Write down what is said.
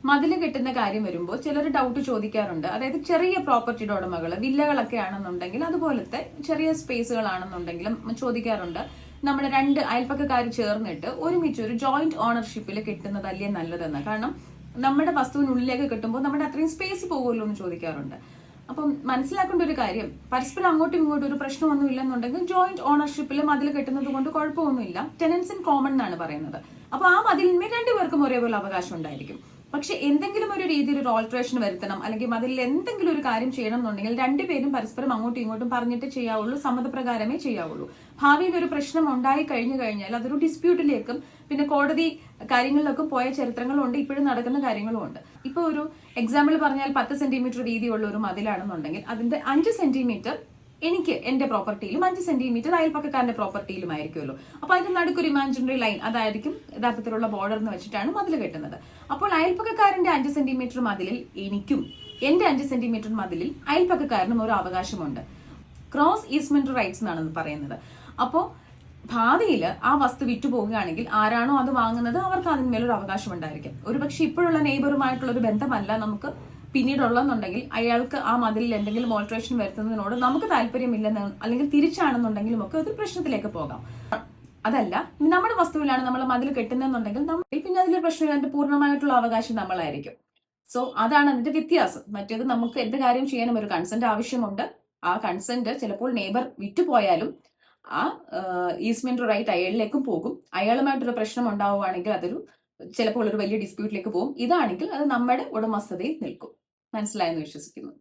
മതിൽ കെട്ടുന്ന കാര്യം വരുമ്പോൾ ചിലർ ഡൗട്ട് ചോദിക്കാറുണ്ട്. അതായത് ചെറിയ പ്രോപ്പർട്ടിയുടെ ഉടമകൾ, വില്ലകളൊക്കെ ആണെന്നുണ്ടെങ്കിൽ, അതുപോലത്തെ ചെറിയ സ്പേസുകളാണെന്നുണ്ടെങ്കിലും ചോദിക്കാറുണ്ട്, നമ്മുടെ രണ്ട് അയൽപ്പക്കക്കാർ ചേർന്നിട്ട് ഒരുമിച്ച് ഒരു ജോയിന്റ് ഓണർഷിപ്പിൽ കെട്ടുന്നതല്ലേ നല്ലതെന്ന്. കാരണം നമ്മുടെ വസ്തുവിനുള്ളിലേക്ക് കെട്ടുമ്പോൾ നമ്മുടെ അത്രയും സ്പേസ് പോകുമല്ലോ എന്ന് ചോദിക്കാറുണ്ട്. അപ്പം മനസ്സിലാക്കേണ്ട ഒരു കാര്യം, പരസ്പരം അങ്ങോട്ടും ഇങ്ങോട്ടും ഒരു പ്രശ്നമൊന്നും ഇല്ലെന്നുണ്ടെങ്കിൽ ജോയിന്റ് ഓണർഷിപ്പിൽ മതിൽ കെട്ടുന്നത് കൊണ്ട് കുഴപ്പമൊന്നുമില്ല. ടെനൻസ് ഇൻ കോമൺ എന്നാണ് പറയുന്നത്. അപ്പൊ ആ മതിലിന്മേൽ രണ്ടുപേർക്കും ഒരേപോലെ അവകാശം ഉണ്ടായിരിക്കും. പക്ഷെ എന്തെങ്കിലും ഒരു രീതിയിൽ ഒരു ഓൾട്രേഷൻ വരുത്തണം, അല്ലെങ്കിൽ മതിലിൽ എന്തെങ്കിലും ഒരു കാര്യം ചെയ്യണം എന്നുണ്ടെങ്കിൽ രണ്ടുപേരും പരസ്പരം അങ്ങോട്ടും ഇങ്ങോട്ടും പറഞ്ഞിട്ട് ചെയ്യാവുള്ളൂ, സമ്മതപ്രകാരമേ ചെയ്യാവുള്ളൂ. ഭാവിയിൽ ഒരു പ്രശ്നം ഉണ്ടായി കഴിഞ്ഞു കഴിഞ്ഞാൽ അതൊരു ഡിസ്പ്യൂട്ടിലേക്കും പിന്നെ കോടതി കാര്യങ്ങളിലൊക്കെ പോയ ചരിത്രങ്ങളും ഉണ്ട്, ഇപ്പോഴും നടക്കുന്ന കാര്യങ്ങളും ഉണ്ട്. ഇപ്പൊ ഒരു എക്സാമ്പിൾ പറഞ്ഞാൽ 10 സെന്റിമീറ്റർ വീതിയുള്ള ഒരു മതിലാണെന്നുണ്ടെങ്കിൽ അതിന്റെ 5 സെന്റിമീറ്റർ എനിക്ക് എന്റെ പ്രോപ്പർട്ടിയിലും 5 സെന്റിമീറ്റർ അയൽപ്പക്കക്കാരന്റെ പ്രോപ്പർട്ടിയിലുമായിരിക്കുമല്ലോ. അപ്പൊ അതിന്റെ നടുക്കൊരു ഇമാജിനറി ലൈൻ, അതായിരിക്കും യഥാർത്ഥത്തിലുള്ള ബോർഡർ എന്ന് വെച്ചിട്ടാണ് മതിൽ കെട്ടുന്നത്. അപ്പോൾ അയൽപ്പക്കക്കാരന്റെ 5 സെന്റിമീറ്റർ മതിലിൽ എനിക്കും എന്റെ 5 സെന്റിമീറ്റർ മതിലിൽ അയൽപ്പക്കക്കാരനും ഒരു അവകാശമുണ്ട്. ക്രോസ് ഈസ്മെന്റ് റൈറ്റ്സ് എന്നാണ് പറയുന്നത്. അപ്പോൾ ഭാവിയിൽ ആ വസ്തു വിറ്റുപോകുകയാണെങ്കിൽ ആരാണോ അത് വാങ്ങുന്നത് അവർക്ക് അതിന്മേലൊരു അവകാശം ഉണ്ടായിരിക്കും. ഒരുപക്ഷെ ഇപ്പോഴുള്ള നെയ്ബറുമായിട്ടുള്ള ഒരു ബന്ധമല്ല നമുക്ക് പിന്നീടുള്ളതെന്നുണ്ടെങ്കിൽ അയാൾക്ക് ആ മതിലിൽ എന്തെങ്കിലും ഓൾട്രേഷൻ വരുത്തുന്നതിനോട് നമുക്ക് താല്പര്യമില്ലെന്ന്, അല്ലെങ്കിൽ തിരിച്ചാണെന്നുണ്ടെങ്കിലും ഒക്കെ ഒരു പ്രശ്നത്തിലേക്ക് പോകാം. അതല്ല, നമ്മുടെ വസ്തുവിലാണ് നമ്മൾ മതിൽ കെട്ടുന്നതെന്നുണ്ടെങ്കിൽ പിന്നെ അതിലൊരു പ്രശ്നമില്ല, അതിന്റെ പൂർണ്ണമായിട്ടുള്ള അവകാശം നമ്മളായിരിക്കും. സോ അതാണ് അതിന്റെ വ്യത്യാസം. മറ്റേത് നമുക്ക് എന്ത് കാര്യം ചെയ്യാനും ഒരു കൺസെന്റ് ആവശ്യമുണ്ട്. ആ കൺസെന്റ് ചിലപ്പോൾ നെയ്ബർ വിറ്റുപോയാലും ആ ഈസ്മെന്റ് റൈറ്റ് അയാളിലേക്കും പോകും. അയാളുമായിട്ടൊരു പ്രശ്നം ഉണ്ടാവുകയാണെങ്കിൽ അതൊരു ചിലപ്പോൾ ഒരു വലിയ ഡിസ്പ്യൂട്ടിലേക്ക് പോകും. ഇതാണെങ്കിൽ അത് നമ്മുടെ ഉടമസ്ഥതയിൽ നിൽക്കും. മനസ്സിലായെന്ന് വിശ്വസിക്കുന്നു.